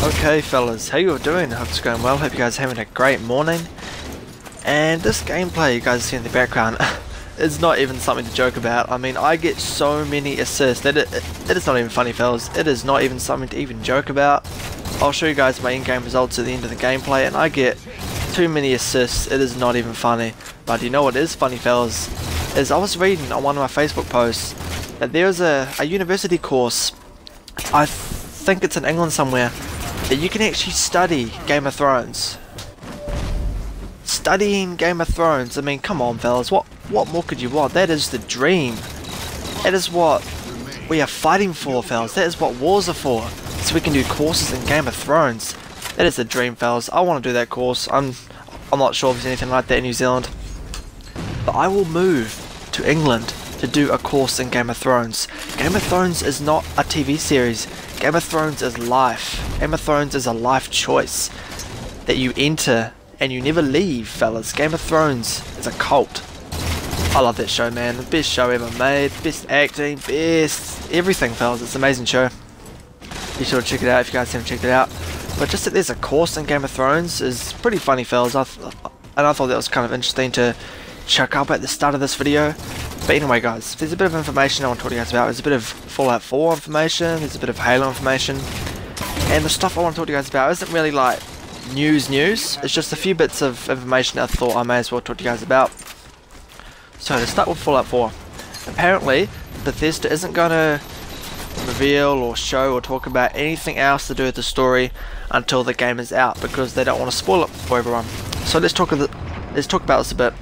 Okay fellas, how you all doing? Hope it's going well, hope you guys are having a great morning. And this gameplay you guys see in the background is not even something to joke about. I mean, I get so many assists that it is not even funny fellas. It is not even something to even joke about. I'll show you guys my in-game results at the end of the gameplay and I get too many assists. It is not even funny. But you know what is funny fellas? Is I was reading on one of my Facebook posts that there's a university course, I think it's in England somewhere, that you can actually study Game of Thrones. Studying Game of Thrones, I mean, come on fellas, what more could you want? That is the dream. That is what we are fighting for fellas, that is what wars are for. So we can do courses in Game of Thrones. That is the dream fellas, I want to do that course. I'm not sure if there's anything like that in New Zealand. But I will move to England to do a course in Game of Thrones. Game of Thrones is not a TV series. Game of Thrones is life. Game of Thrones is a life choice that you enter and you never leave, fellas. Game of Thrones is a cult. I love that show, man. The best show ever made. Best acting, best everything, fellas. It's an amazing show. Be sure to check it out if you guys haven't checked it out. But just that there's a course in Game of Thrones is pretty funny, fellas. And I thought that was kind of interesting to check up at the start of this video. But anyway guys, there's a bit of information I want to talk to you guys about. There's a bit of Fallout 4 information, there's a bit of Halo information, and the stuff I want to talk to you guys about isn't really like news, it's just a few bits of information I thought I may as well talk to you guys about. So to start with Fallout 4, apparently Bethesda isn't going to reveal or show or talk about anything else to do with the story until the game is out, because they don't want to spoil it for everyone. So let's talk about this a bit.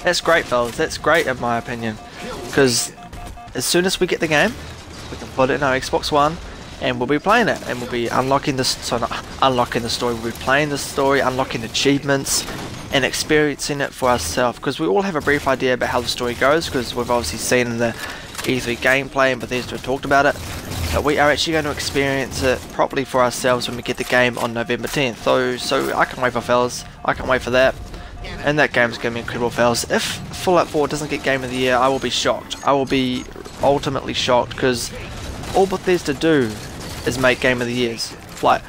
That's great fellas, that's great in my opinion, because as soon as we get the game, we can put it in our Xbox One and we'll be playing it, and we'll be unlocking this, so not unlocking the story, we'll be playing the story, unlocking achievements and experiencing it for ourselves, because we all have a brief idea about how the story goes, because we've obviously seen in the E3 gameplay and Bethesda talked about it, but we are actually going to experience it properly for ourselves when we get the game on November 10th. So I can't wait for fellas, I can't wait for that. And that game's going to be incredible fellas. If Fallout 4 doesn't get Game of the Year, I will be shocked. I will be ultimately shocked, because all Bethesda do is make Game of the Years. Like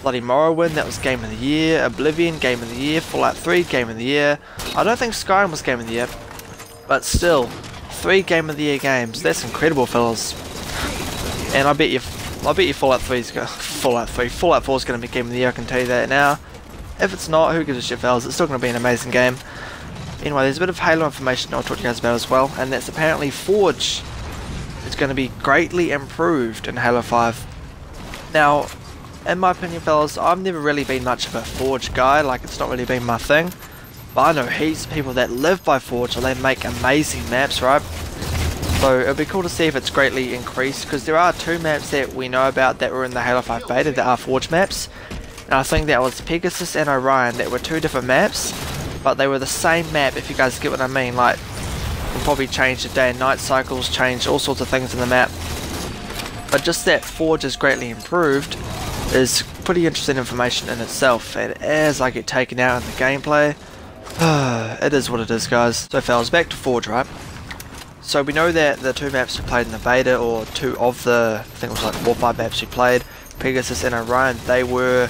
bloody Morrowind, that was Game of the Year. Oblivion, Game of the Year. Fallout 3, Game of the Year. I don't think Skyrim was Game of the Year, but still, 3 Game of the Year games. That's incredible fellas. And I bet you Fallout 4 is going to be Game of the Year, I can tell you that now. If it's not, who gives a shit fellas, it's still going to be an amazing game. Anyway, there's a bit of Halo information I'll talk to you guys about as well, and that's apparently Forge is going to be greatly improved in Halo 5. Now, in my opinion fellas, I've never really been much of a Forge guy, like it's not really been my thing. But I know heaps of people that live by Forge, and they make amazing maps, right? So it'll be cool to see if it's greatly increased, because there are 2 maps that we know about that were in the Halo 5 beta that are Forge maps. And I think that was Pegasus and Orion, that were 2 different maps, but they were the same map, if you guys get what I mean. Like, we'll probably change the day and night cycles, change all sorts of things in the map. But just that Forge is greatly improved is pretty interesting information in itself, and as I get taken out in the gameplay, it is what it is guys. So fellas, back to Forge, right? So we know that the 2 maps we played in the beta, or 2 of the, I think it was like 4 or 5 maps we played, Pegasus and Orion, they were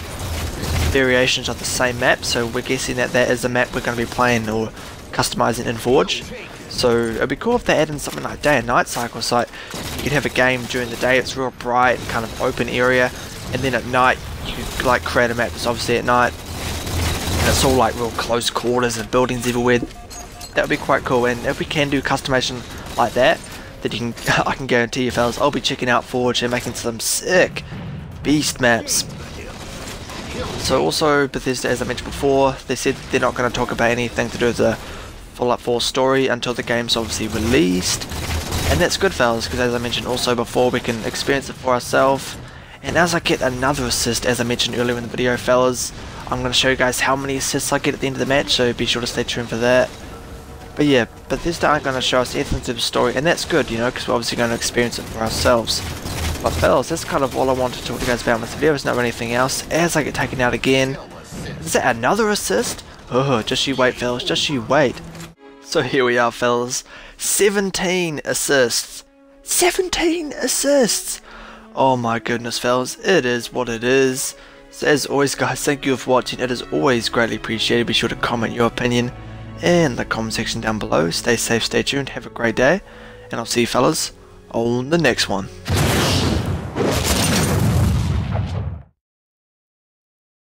variations of the same map, so we're guessing that that is the map we're going to be playing or customizing in Forge. So it'd be cool if they add in something like day and night cycles, like you can have a game during the day, it's real bright and kind of open area, and then at night you can like create a map that's obviously at night and it's all like real close quarters and buildings everywhere. That would be quite cool, and if we can do customization like that, then you can I can guarantee you fellas, I'll be checking out Forge and making some sick beast maps. So also Bethesda, as I mentioned before, they said they're not going to talk about anything to do with the Fallout 4 story until the game's obviously released, and that's good fellas, because as I mentioned also before, we can experience it for ourselves. And as I get another assist, as I mentioned earlier in the video fellas, I'm going to show you guys how many assists I get at the end of the match, so be sure to stay tuned for that. But yeah, Bethesda aren't going to show us anything to do with the story, and that's good, you know, because we're obviously going to experience it for ourselves. But fellas, that's kind of all I wanted to talk to you guys about in this video. There's not anything else. As I get taken out again, is that another assist? Oh, just you wait fellas, just you wait. So here we are fellas, 17 assists. 17 assists! Oh my goodness, fellas, it is what it is. So as always, guys, thank you for watching. It is always greatly appreciated. Be sure to comment your opinion in the comment section down below. Stay safe, stay tuned, have a great day, and I'll see you fellas on the next one.